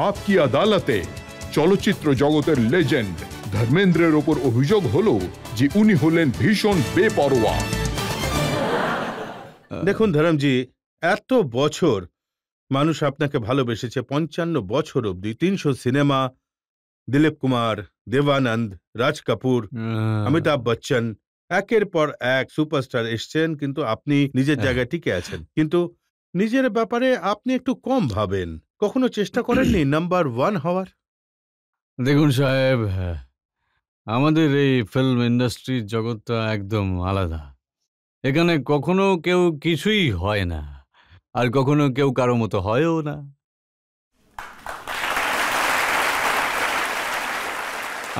আপকি আদালতে চলচ্চিত্র জগতের লেজেন্ড ধর্মেন্দ্রের ওপর অভিযোগ হলো যে উনি হলেন ভীষণ বেপরোয়া। দেখুন ধরমজি, এত বছর মানুষ আপনাকে ভালোবেসেছে, 55 বছর অবধি 300 সিনেমা, দিলীপ কুমার, দেবানন্দ, রাজ কাপুর, অমিতাভ বচ্চন, একের পর এক সুপারস্টার এসছেন, কিন্তু আপনি নিজের জায়গায় টিকে আছেন। কিন্তু নিজের ব্যাপারে আপনি একটু কম ভাবেন। কখনো চেষ্টা করেননি নাম্বার 1 হওয়ার? দেখুন সাহেব, আমাদের এই ফিল্ম ইন্ডাস্ট্রির জগৎটা একদম আলাদা। এখানে কখনো কেউ কিছুই হয় না, আর কখনো কেউ কারো মতো হয়ও না।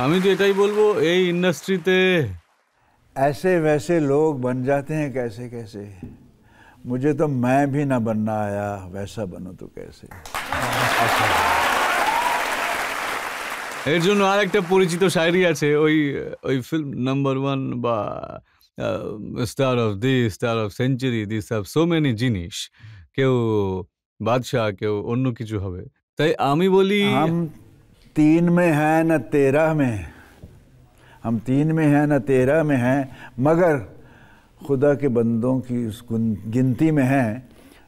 আমি তো এটাই বলবো, এই ইন্ডাস্ট্রিতে ऐसे वैसे लोग बन जाते हैं कैसे कैसे। मुझे तो मैं भी ना बनना आया, वैसा बनो तो कैसे। এর জন্য আর একটা পরিচিত শায়রি আছে, ওই ওই ফিল্ম নাম্বার 1 বা star of this, star of century, this have so many জিনিস। কেউ বাদশাহ, কেউ অন্য কিছু হবে। তাই আমি বলি, हम 3 में हैं न 13 में, हम 3 में हैं न 13 में हैं, मगर खुदा के बंदों की उस गिनती में हैं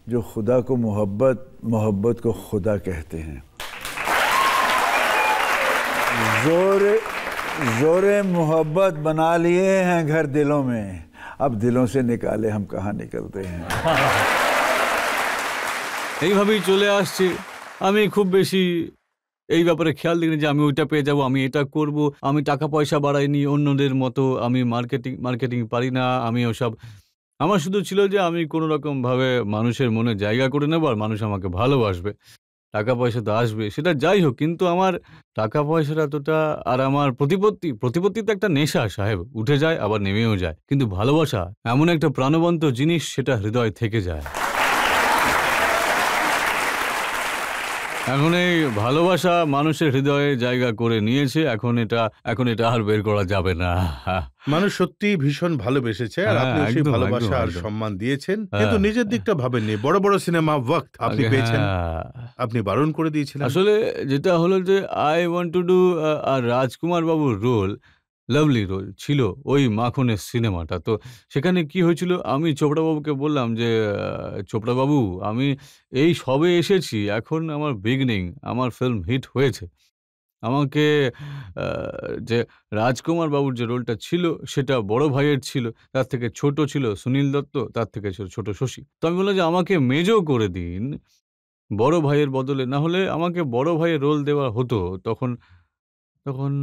जो खुदा को मोहब्बत, मोहब्बत को खुदा कहते हैं। जोरे मोहब्बत बना लिए हैं घर दिलों में, अब दिलों से निकाले हम कहाँ निकलते हैं। এইভাবেই চলে আসছে। আমি খুব বেশি এই ব্যাপারে খেয়াল দিইনি যে আমি ওইটা পেয়ে যাব, আমি এটা করব। আমি টাকা পয়সা বাড়াইনি অন্যদের মতো, আমি মার্কেটিং পারি না, আমি ওসব। আমার শুধু ছিল যে আমি কোনো রকমভাবে মানুষের মনে জায়গা করে নেব, আর মানুষ আমাকে ভালোবাসবে। টাকা পয়সা তো আসবে, সেটা যাই হোক, কিন্তু আমার টাকা পয়সার এতটা, আর আমার প্রতিপত্তি তো একটা নেশা সাহেব, উঠে যায় আবার নেমেও যায়। কিন্তু ভালোবাসা এমন একটা প্রাণবন্ত জিনিস, সেটা হৃদয় থেকে যায়। এখন এই ভালোবাসা মানুষের হৃদয়ে জায়গা করে নিয়েছে, এখন এটা আর বের করা যাবে না। মানুষ সত্যি ভীষণ ভালোবেসেছে, আর আপনি সেই ভালোবাসা আর সম্মান দিয়েছেন, কিন্তু নিজের দিকটা ভাবেননি। বড় বড় সিনেমা ওয়াক্ত আপনি পেয়েছেন, আপনি বারণ করে দিয়েছিলেন। আসলে যেটা হলো যে আই ওয়ান্ট টু ডু আর রাজকুমার বাবুর রোল, লাভলি রোল ছিল ওই মাখনের সিনেমাটা। তো সেখানে কি হয়েছিল, আমি চোপড়া বাবুকে বললাম যে চোপড়া বাবু, আমি এই সবে এসেছি, এখন আমার বিগিনিং, আমার ফিল্ম হিট হয়েছে। আমাকে যে রাজকুমার বাবুর যে রোলটা ছিল সেটা বড় ভাইয়ের ছিল, তার থেকে ছোট ছিল সুনীল দত্ত, তার থেকে ছিল ছোট শশী। তো আমি বললাম যে আমাকে মেজো করে দিন বড় ভাইয়ের বদলে, না হলে আমাকে বড় ভাইয়ের রোল দেওয়া হতো। তখন তখন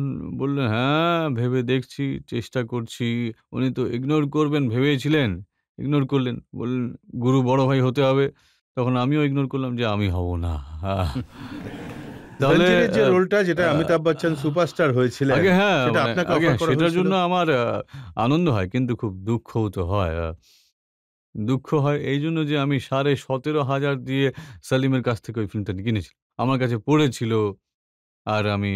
বললেন, হ্যাঁ ভেবে দেখছি, চেষ্টা করছি। উনি তো ইগনোর করবেন ভেবেছিলেন, ইগনোর করলেন, বললেন গুরু বড় ভাই হতে হবে। তখন আমিও ইগনোর করলাম যে আমি হব না। তাহলে যে রোলটা, যেটা অমিতাভ বচ্চন সুপারস্টার হয়েছিলেন, হ্যাঁ, সেটা আপনাকে অফার করা সেটার হয়েছিল? জন্য আমার আনন্দ হয়, কিন্তু খুব দুঃখও তো হয়। দুঃখ হয় এই জন্য যে আমি 17,500 দিয়ে সালিমের কাছ থেকে ওই ফিল্মটা কিনেছি, আমার কাছে পড়েছিল। আর আমি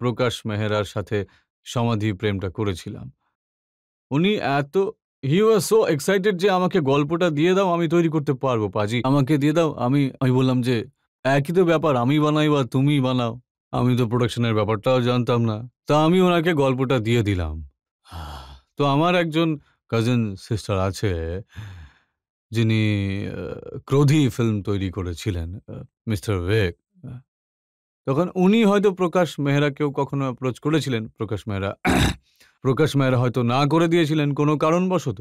প্রকাশ মেহরার সাথে সমাধি প্রেমটা করেছিলাম। উনি হি ওয়াজ সো এক্সাইটেড যে আমাকে গল্পটা দিয়ে দাও, আমি তৈরি করতে পারবো পাজি, আমাকে দিয়ে দাও। আমি বললাম যে একই তো ব্যাপার, আমি বানাই বা তুমি বানাও, আমি তো প্রোডাকশনের ব্যাপারটাও জানতাম না। তা আমি ওনাকে গল্পটা দিয়ে দিলাম। তো আমার একজন কাজিন সিস্টার আছে, যিনি ক্রোধী ফিল্ম তৈরি করেছিলেন, মিস্টার বেগ। তখন উনি হয়তো প্রকাশ মেহরাকেও কখনো অ্যাপ্রোচ করেছিলেন। প্রকাশ মেহরা হয়তো না করে দিয়েছিলেন কোনো কারণবশত।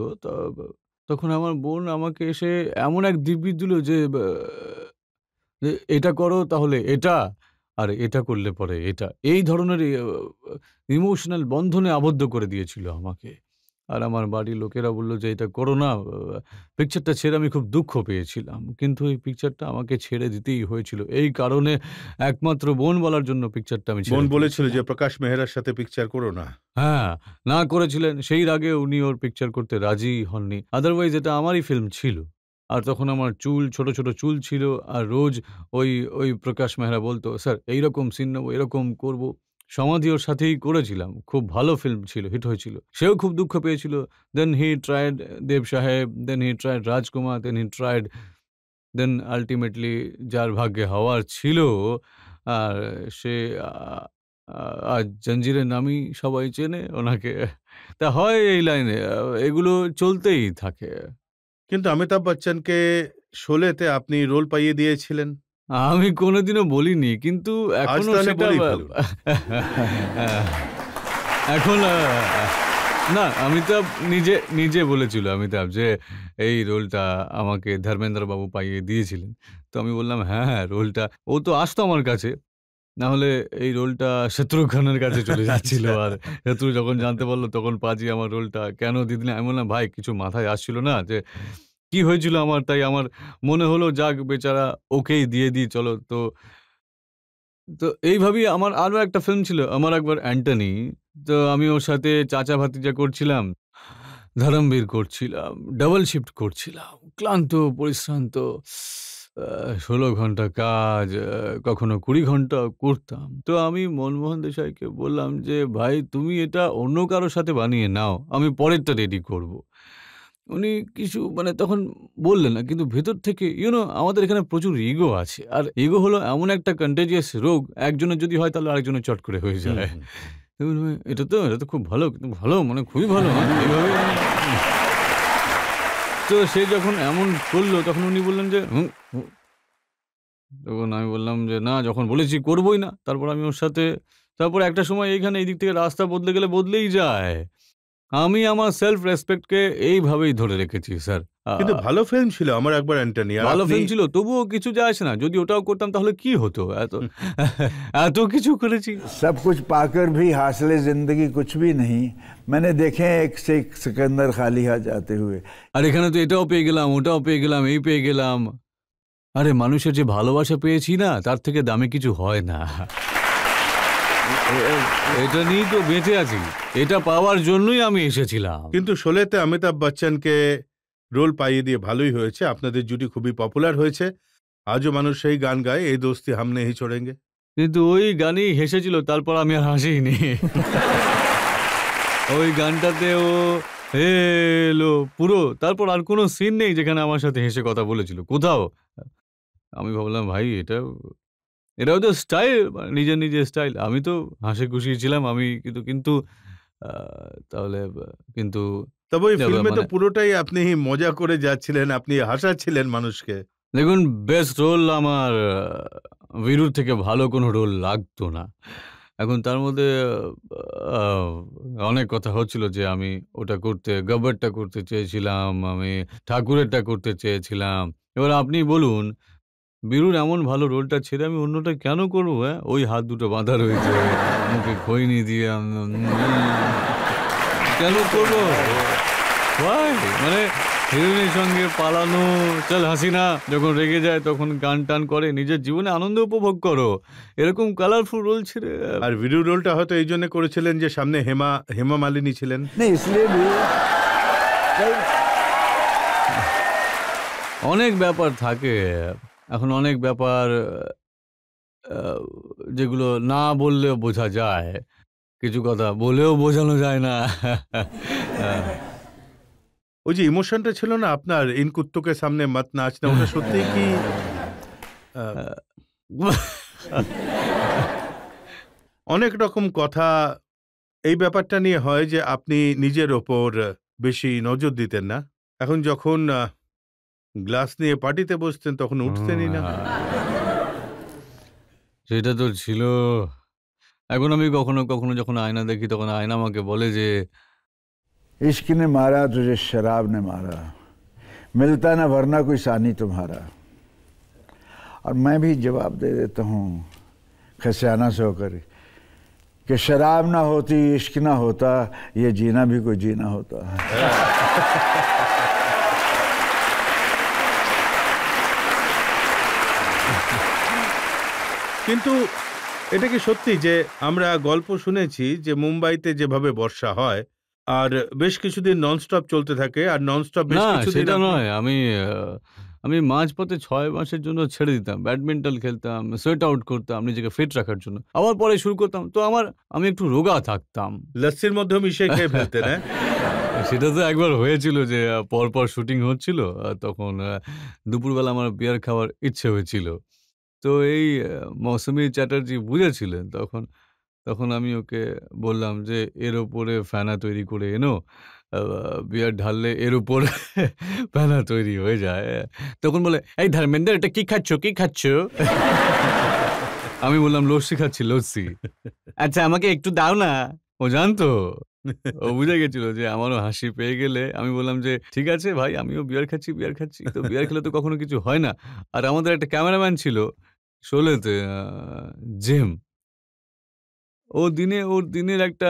তখন আমার বোন আমাকে এসে এমন এক দিব্যি দিল যে এটা করো তাহলে এটা, আর এটা করলে পরে এটা, এই ধরনের ইমোশনাল বন্ধনে আবদ্ধ করে দিয়েছিল আমাকে। আর আমার বাড়ির লোকেরা বলল যে এটা করো না। পিকচারটা ছেড়ে আমি খুব দুঃখ পেয়েছিলাম, কিন্তু এই পিকচারটা আমাকে ছেড়ে দিতেই হয়েছিল। এই কারণে একমাত্র বোন বলার জন্য পিকচারটা আমি ছেড়ে বোন দিয়েছিলাম। বলেছিল যে প্রকাশ মেহরার সাথে পিকচার করো না। হ্যাঁ, না করেছিলেন। সেই রাগে উনি ওর পিকচার করতে রাজি হননি। আদারওয়াইজ এটা আমারই ফিল্ম ছিল। আর তখন আমার চুল, ছোট, ছোট চুল ছিল। আর রোজ ওই প্রকাশ মেহরা বলতো, "স্যার এইরকম সিন নেব, এরকম করব।" সমাধি ওর সাথেই করেছিলাম। খুব ভালো ফিল্ম ছিল, হিট হয়েছিল। সেও খুব দুঃখ পেয়েছিল। দেন he tried Dev Saheb, then he tried Rajkumar, then he tried, then ultimately যার ভাগ্যে হওয়ার ছিল, আর সে আজ জঞ্জিরের নামই সবাই চেনে ওনাকে। তা হয় এই লাইনে, এগুলো চলতেই থাকে। কিন্তু অমিতাভ বচ্চনকে শোলেতে আপনি রোল পাইয়ে দিয়েছিলেন। আমি কোনোদিনও বলিনি, কিন্তু আজ এখনো তাহলে সেটা বলেই ফেলুন। এখন না, অমিতাভ নিজে নিজে বলেছিল অমিতাভ যে এই রোলটা আমাকে ধর্মেন্দ্র বাবু পাইয়ে দিয়েছিলেন। তো আমি বললাম হ্যাঁ, হ্যাঁ, রোলটা ও তো আসতো আমার কাছে, না হলে এই রোলটা শত্রুঘ্ন খানের কাছে চলে যাচ্ছিল। আচ্ছা। আর শত্রু যখন জানতে পারলো তখন পাজি আমার রোলটা কেন দিয়ে দিলেন। আমি বললাম ভাই কিছু মাথায় আসছিল না যে কি হয়েছিল আমার, তাই আমার মনে হলো যাক বেচারা ওকেই দিয়ে দিই চলো। তো তো এইভাবেই আমার আরো একটা ফিল্ম ছিল আমার একবার অ্যান্টনি। তো আমি ওর সাথে চাচা ভাতিজা করছিলাম, ধরমবীর করছিলাম, ডাবল শিফট করছিলাম, ক্লান্ত পরিশ্রান্ত, ১৬ ঘন্টা কাজ, কখনো ২০ ঘন্টা করতাম। তো আমি মনমোহন দেশাইকে বললাম যে ভাই তুমি এটা অন্য কারোর সাথে বানিয়ে নাও, আমি পরেরটা রেডি করব। উনি কিছু মানে তখন বললেন না, কিন্তু ভেতর থেকে আমাদের এখানে প্রচুর ইগো আছে, আর ইগো হলো এমন একটা কন্টেজিয়াস রোগ, একজনের যদি হয় তাহলে আরেকজনের চট করে হয়ে যায়। আমি বললাম, এটা তো খুব ভালো, কিন্তু ভালো মানে খুবই ভালো, এইভাবে তো সে যখন এমন করলো তখন উনি বললেন যে তখন আমি বললাম যে না, যখন বলেছি করবই না। তারপর আমি ওর সাথে তারপর একটা সময় এইখানে এই দিক থেকে রাস্তা বদলে গেলে বদলেই যায়। আমি আমার সেলফ রেসপেক্টকে এইভাবেই ধরে রেখেছি স্যার। কিন্তু ভালো ফিল্ম ছিল আমার একবার অ্যান্টনি। আর ভালো আপনি ফিল্ম ছিল, তবুও কিছু যায় আসে না। যদি ওটাও করতাম তাহলে কি হতো? এত কিছু করেছি। सब कुछ पाकर भी हासिले ज़िंदगी कुछ भी नहीं। मैंने देखे हैं एक से एक सिकंदर खाली हाथ जाते हुए। আর এখানে তো এটাও পেয়ে গেলাম, ওটাও পেয়ে গেলাম, এই পেয়ে গেলাম। আরে মানুষের যে ভালোবাসা পেয়েছি না, তার থেকে দামি কিছু হয় না। এটা নিয়েই তো বেঁচে আছি, এটা পাওয়ার জন্যই আমি এসেছিলাম। কিন্তু শোলেতে অমিতাভ বচ্চনকে রোল পাইয়ে দিয়ে ভালোই হয়েছে। আপনাদের জুটি খুবই পপুলার হয়েছে। আজও মানুষ সেই গান গায়, এই দোস্তি হাম নেহি ছোড়েঙ্গে। কিন্তু ওই গানেই হেসেছিল, তারপর আমি আর হাসিনি। ওই গানটাতে ও এলো পুরো, তারপর আর কোনো সিন নেই যেখানে আমার সাথে হেসে কথা বলেছিল কোথাও। আমি ভাবলাম ভাই এটাও তো স্টাইল, নিজের নিজের স্টাইল। আমি তো হাসি খুশি ছিলাম, আমি কিন্তু তাহলে কিন্তু তবে ওই ফিল্মে তো মানে পুরোটাই আপনি মজা করে যাচ্ছিলেন, আপনি হাসাচ্ছিলেন মানুষকে। দেখুন, বেস্ট রোল আমার বীরুর থেকে ভালো কোনো রোল লাগতো না। এখন তার মধ্যে আহ, অনেক কথা হচ্ছিল যে আমি ওটা করতে, গব্বরটা করতে চেয়েছিলাম, আমি ঠাকুরেরটা করতে চেয়েছিলাম। এবার আপনি বলুন, বীরুর এমন ভালো রোলটা ছেড়ে আমি অন্যটা কেন করবো? হ্যাঁ, ওই হাত দুটো বাঁধা রয়েছে, মুখে খৈনি দিয়ে কেন করবো? Why? মানে হিরোইনের সঙ্গে পালানো, চল হাসিনা যখন রেগে যায় তখন গান টান করে, নিজের জীবনে আনন্দ উপভোগ করো, এরকম কালারফুল রোল ছেড়ে। আর ভিডিও রোলটা হয়তো এই জন্য করেছিলেন যে সামনে হেমা মালিনী ছিলেন। नहीं इसलिए भी অনেক ব্যাপার থাকে, এখন অনেক ব্যাপার যেগুলো না বললেও বোঝা যায়, কিছু কথা বলেও বোঝানো যায় না। ওই যে ইমোশনটা ছিল না আপনার, ইন কুত্তোকে সামনে মত নাচনা, ওটা সত্যি কি অনেক রকম কথা এই ব্যাপারটা নিয়ে হয় যে আপনি নিজের ওপর বেশি নজর দিতেন না। এখন যখন গ্লাস নিয়ে পার্টিতে বসতেন তখন উঠতেনই না। সেটা তো ছিল। এখন আমি কখনো কখনো যখন আয়না দেখি তখন আয়না আমাকে বলে যে इश्क ने मारा तुझे शराब ने मारा, मिलता ना वरना कोई सानी तुम्हारा। और मैं भी जवाब दे देता हूँ खसियाना से होकर कि शराब ना होती, इश्क ना होता, ये जीना भी कोई जीना होता। কিন্তু এটা কি সত্যি যে আমরা গল্প শুনেছি যে মুম্বাইতে যেভাবে বর্ষা হয় আর বেশ কিছুদিন ননস্টপ চলতে থাকে, আর ননস্টপ বেশ না, কিছুদিন সেটা নয়। আমি মাঝপথে ৬ মাসের জন্য ছেড়ে দিতাম, ব্যাডমিন্টন খেলতাম, সোয়েট আউট করতাম নিজেকে ফিট রাখার জন্য, আবার পরে শুরু করতাম। তো আমি একটু রোগা থাকতাম। লস্যির মধ্যে মিশিয়ে খেয়ে ফেলতেন। হ্যাঁ, সেটা তো একবার হয়েছিল যে পরপর শুটিং হচ্ছিল, তখন দুপুরবেলা আমার বিয়ার খাওয়ার ইচ্ছে হয়েছিল। তো এই মৌসুমী চ্যাটার্জি বুঝেছিলেন তখন। তখন আমি ওকে বললাম যে, "এর ওপরে ফেনা তৈরি করে এনো। আ বিয়ার ঢাললে এর উপরে ফেনা তৈরি হয়ে যায়।" তখন বলে, "এই ধর্মেন্দ্র এটা কি খাচ্ছ, কি খাচ্ছ?" আমি বললাম, "লস্যি খাচ্ছি, লস্যি।" "আচ্ছা আমাকে একটু দাও না।" ও জানতো। ও বুঝে গেছিল যে আমারও হাসি পেয়ে গেলে আমি বললাম যে, "ঠিক আছে ভাই আমিও বিয়ার খাচ্ছি, বিয়ার খাচ্ছি।" তো বিয়ার খেলে তো কখনো কিছু হয় না। আর আমাদের একটা ক্যামেরাম্যান ছিল শোলেতে জেম। ওর দিনের একটা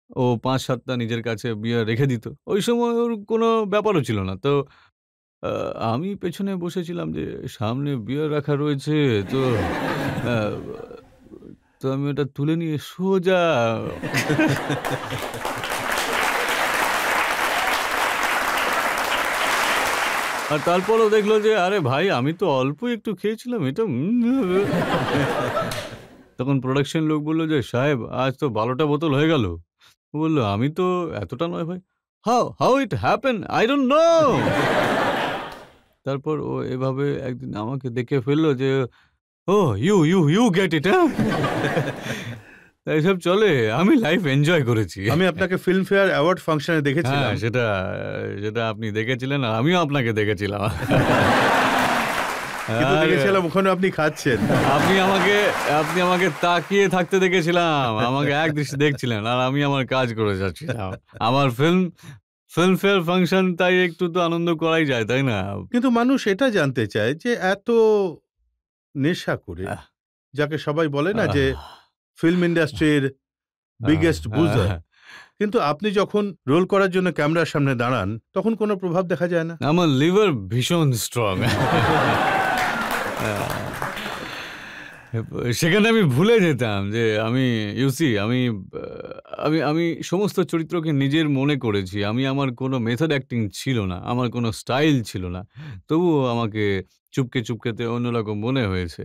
ও ৫-৭ টা নিজের কাছে বিয়ার রেখে দিত। ওই সময় ওর কোনো ব্যাপারও ছিল না। তো আ আমি পেছনে বসেছিলাম যে সামনে বিয়ার রাখা রয়েছে তো আ তো আমি ওটা তুলে নিয়ে সোজা আর তারপরও দেখলো যে আরে ভাই আমি তো অল্প একটু খেয়েছিলাম এটা তখন প্রোডাকশন লোক বলল যে, "সাহেব আজ তো ১২ টা বোতল হয়ে গেল।" ও বলল, "আমি তো এতটা নয় ভাই।" "How it happen? I don't know." তারপর ও এভাবে একদিন আমাকে দেখে ফেললো যে, "ওহ ইউ গেট ইট হ্যাঁ?" তা এসব চলে। আমি লাইফ এনজয় করেছি। আমি আপনাকে ফিল্মফেয়ার অ্যাওয়ার্ড ফাংশনে দেখেছিলাম। হ্যাঁ, সেটা আপনি দেখেছিলেন আর আমিও আপনাকে দেখেছিলাম। কিন্তু আর দেখেছিলাম ওখানে আপনি খাচ্ছেন। আপনি আমাকে তাকিয়ে থাকতে দেখেছিলাম। আমাকে একদৃষ্টে দেখছিলেন আর আমি আমার কাজ করে যাচ্ছিলাম। আমার ফিল্মফেয়ার ফাংশন তাই একটু তো আনন্দ করাই যায়, তাই না? কিন্তু মানুষ এটা জানতে চায় যে এত নেশা করে, আহ যাকে সবাই বলে না যে আহ ফিল্ম ইন্ডাস্ট্রির বিগেস্ট বুজার, আহ কিন্তু আপনি যখন রোল করার জন্য ক্যামেরার সামনে দাঁড়ান তখন কোনো প্রভাব দেখা যায় না? আমার লিভার ভীষণ স্ট্রং। সেখানে আমি ভুলে যেতাম যে আমি আমি আমি সমস্ত চরিত্রকে নিজের মনে করেছি। আমার কোনো মেথড অ্যাক্টিং ছিল না। আমার কোনো স্টাইল ছিল না। তবুও আমাকে চুপকেতে অন্যরকম মনে হয়েছে।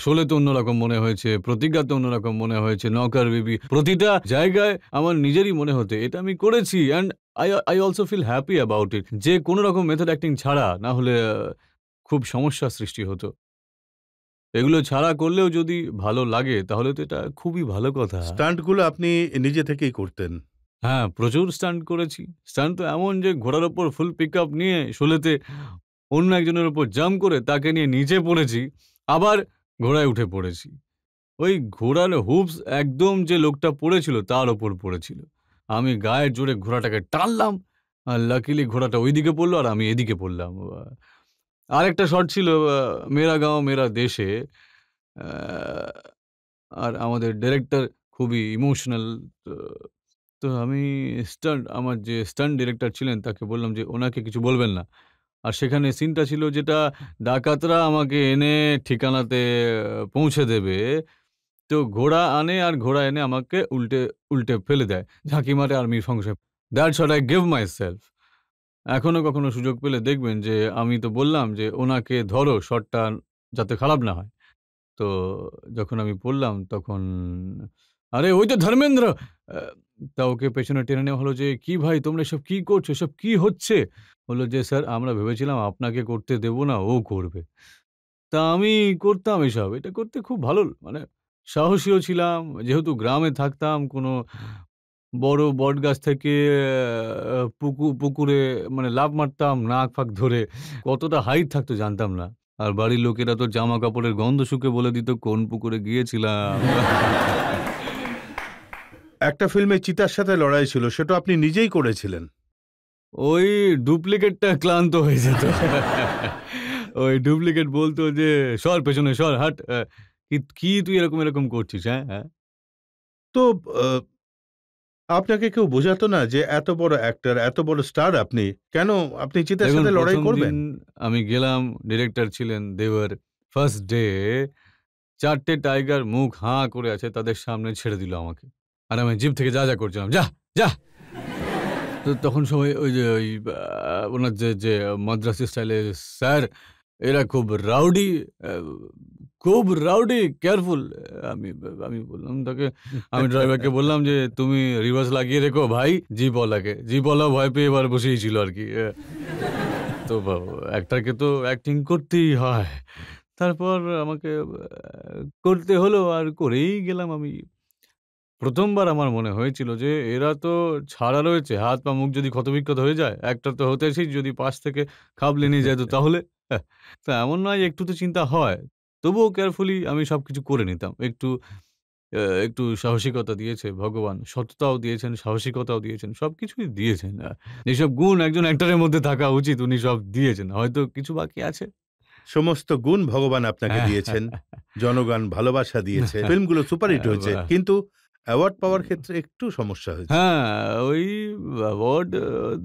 শোলেতে অন্যরকম মনে হয়েছে, প্রতিজ্ঞাতে অন্যরকম মনে হয়েছে, নওকর বিবি প্রতিটা জায়গায় আমার নিজেরই মনে হতো এটা আমি করেছি and I also feel happy about it যে কোনো রকম মেথড অ্যাক্টিং ছাড়া না হলে খুব সমস্যার সৃষ্টি হতো। এগুলো ছাড়া করলেও যদি ভালো লাগে তাহলে তো এটা খুবই ভালো কথা। স্টান্টগুলো আপনি নিজে থেকেই করতেন। হ্যাঁ, প্রচুর স্টান্ট করেছি। স্টান্ট তো এমন যে ঘোড়ার উপর ফুল পিকআপ নিয়ে শোলেতে অন্য একজনের উপর জাম্প করে তাকে নিয়ে নিচে পড়েছি। আবার ঘোড়ায় উঠে পড়েছি। ওই ঘোড়ার হুপস একদম যে লোকটা পড়েছিল তার ওপর পড়েছিল। আমি গায়ের জোরে ঘোড়াটাকে টানলাম। আর লাকিলি ঘোড়াটা ওইদিকে পড়ল আর আমি এদিকে পড়লাম। আরেকটা শট ছিল মেরা গাঁও মেরা দেশে। আ আর আমাদের ডিরেক্টর খুবই ইমোশনাল। তো তো আমি আমার যে স্টান্ট ডিরেক্টর ছিলেন তাকে বললাম যে, "ওনাকে কিছু বলবেন না।" আর সেখানে সিনটা ছিল যেটা ডাকাতরা আমাকে এনে ঠিকানাতে পৌঁছে দেবে। তো ঘোড়া আনে আর ঘোড়া এনে আমাকে উল্টে ফেলে দেয়। ঝাঁকি মারে আর্মির সংসার। That's what I give myself. এখনো কখনো সুযোগ পেলে দেখবেন যে আমি তো বললাম যে, "ওনাকে ধরো শটটা যাতে খারাপ না হয়।" তো যখন আমি পড়লাম তখন, "আরে ওই তো ধর্মেন্দ্র!" আ তা ওকে পেছনে টেনে নেওয়া হলো যে, "কি ভাই তোমরা এসব কি করছো? এসব কি হচ্ছে?" বলল যে, "স্যার আমরা ভেবেছিলাম আপনাকে করতে দেব না, ও করবে।" তা আমি করতাম এসব। এটা করতে খুব ভালো মানে সাহসীও ছিলাম। যেহেতু গ্রামে থাকতাম কোনো বড় বটগাছ থেকে পুকুরে মানে লাফ মারতাম নাক ফাক ধরে। কতটা হাইট থাকতো জানতাম না। আর বাড়ির লোকেরা তো জামা কাপড়ের গন্ধ শুঁকে বলে দিত কোন পুকুরে গিয়েছিলাম। একটা ফিল্মে চিতার সাথে লড়াই ছিল, সেটা আপনি নিজেই করেছিলেন। ওই ডুপ্লিকেটটা ক্লান্ত হয়ে যেত। ওই ডুপ্লিকেট বলতো যে, "সর পেছনে সর, হাট। কি তুই এরকম করছিস? হ্যাঁ, হ্যাঁ?" তো আপনাকে কেউ বোঝাতো না যে এত বড় অ্যাক্টর, এত বড় স্টার আপনি, কেন আপনি চিতার দেখুন সাথে লড়াই ১ম করবেন? দিন আমি গেলাম, ডিরেক্টর ছিলেন দেওর। ফার্স্ট ডে ৪ টে টাইগার মুখ হাঁ করে আছে, তাদের সামনে ছেড়ে দিল আমাকে। আর আমি জিপ থেকে যা করছিলাম, "যা, যা!" তো তখন সবাই ওই যে ওই ওনার যে মাদ্রাসি স্টাইলে, "স্যার এরা আ খুব রাউডি, কেয়ারফুল।" আমি আমি বললাম তাকে আমি ড্রাইভারকে বললাম যে, "তুমি রিভার্স লাগিয়ে রেখো ভাই জিপওয়ালাকে।" জিপওয়ালাও ভয় পেয়ে এবার বসেই ছিল আরকি। তো অ্যাক্টরকে তো অ্যাক্টিং করতেই হয়। তারপর আমাকে করতে হলো আর করেই গেলাম আমি। ১ম বার আমার মনে হয়েছিল যে এরা তো ছাড়া রয়েছে, হাত পা মুখ যদি ক্ষতবিক্ষত হয়ে যায়, একটা তো হতেছেই, যদি পাশ থেকে খাবলে নিয়ে যায় তো তাহলে? হ্যাঁ, তো এমন নয়, একটু তো চিন্তা হয়। তবুও কেয়ারফুলি আমি সবকিছু করে নিতাম। একটু সাহসিকতা দিয়েছে ভগবান। সততাও দিয়েছেন, সাহসিকতাও দিয়েছেন। সবকিছুই দিয়েছেন। এসব গুণ একজন অ্যাক্টরের মধ্যে থাকা উচিত। উনি সব দিয়েছেন। হয়তো কিছু বাকি আছে। সমস্ত গুণ ভগবান আপনাকে হ্যাঁ, দিয়েছেন, জনগণ ভালোবাসা দিয়েছে, ফিল্মগুলো সুপারহিট হয়েছে, বাহ! কিন্তু অ্যাওয়ার্ড পাওয়ার ক্ষেত্রে একটু সমস্যা হয়েছে। হ্যাঁ, ওই অ্যাওয়ার্ড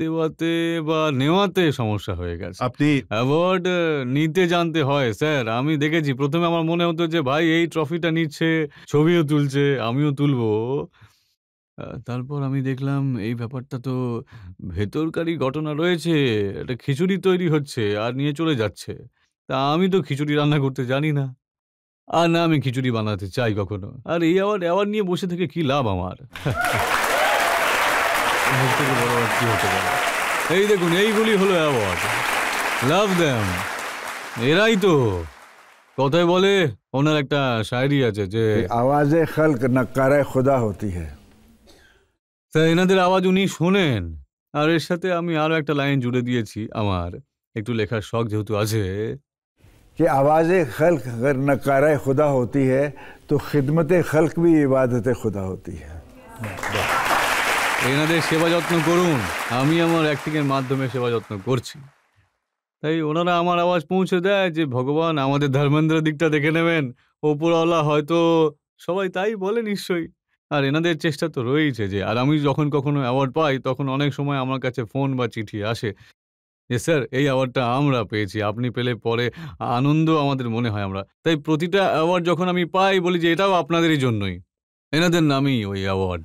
দেওয়াতে বা নেওয়াতে সমস্যা হয়ে গেছে। আপনি অ্যাওয়ার্ড নিতে জানতে হয় স্যার। আমি দেখেছি ১ম এ আমার মনে হতো যে ভাই এই ট্রফিটা নিচ্ছে, ছবিও তুলছে, আমিও তুলবো। তারপর আমি দেখলাম এই ব্যাপারটা তো ভেতরকারই ঘটনা রয়েছে। একটা খিচুড়ি তৈরি হচ্ছে আর নিয়ে চলে যাচ্ছে। তা আমি তো খিচুড়ি রান্না করতে জানি না। আর না আমি খিচুড়ি বানাতে চাই কখনো। আর এই অ্যাওয়ার্ড নিয়ে বসে থেকে কি লাভ আমার? এর থেকে বড় আর কি হতে পারে? এই দেখুন, এইগুলি হলো অ্যাওয়ার্ড। লাভ দ্যাম। এরাই তো। কথায় বলে, ওনার একটা শায়রি আছে যে आवाज़ खल्क नक्कारा खुदा होती है। তা এনাদের আওয়াজ উনি শোনেন। আর এর সাথে আমি আরো একটা লাইন জুড়ে দিয়েছি আমার। একটু লেখার শখ যেহেতু আছে। कि आवाज़ खल्क अगर नक्कारा खुदा होती है तो खिदमत खल्क भी इबादत खुदा होती है। এনাদের সেবা যত্ন করুন। আমি আমার অ্যাক্টিং এর মাধ্যমে সেবা যত্ন করছি। তাই ওনারা আমার আওয়াজ পৌঁছে দেয় যে ভগবান আমাদের ধর্মেন্দ্রের দিকটা দেখে নেবেন। ওপরওয়ালা হয়তো, সবাই তাই বলে নিশ্চয়ই। আর এনাদের চেষ্টা তো রয়েইছে যে, আর আমি যখন কখনো অ্যাওয়ার্ড পাই তখন অনেক সময় আমার কাছে ফোন বা চিঠি আসে যে স্যার এই অ্যাওয়ার্ডটা আমরা পেয়েছি। আপনি পেলে পরে আনন্দ আমাদের মনে হয় আমরা। তাই প্রতিটা অ্যাওয়ার্ড যখন আমি পাই বলি যে এটাও আপনাদেরই জন্যই। এনাদের নামই ওই অ্যাওয়ার্ড।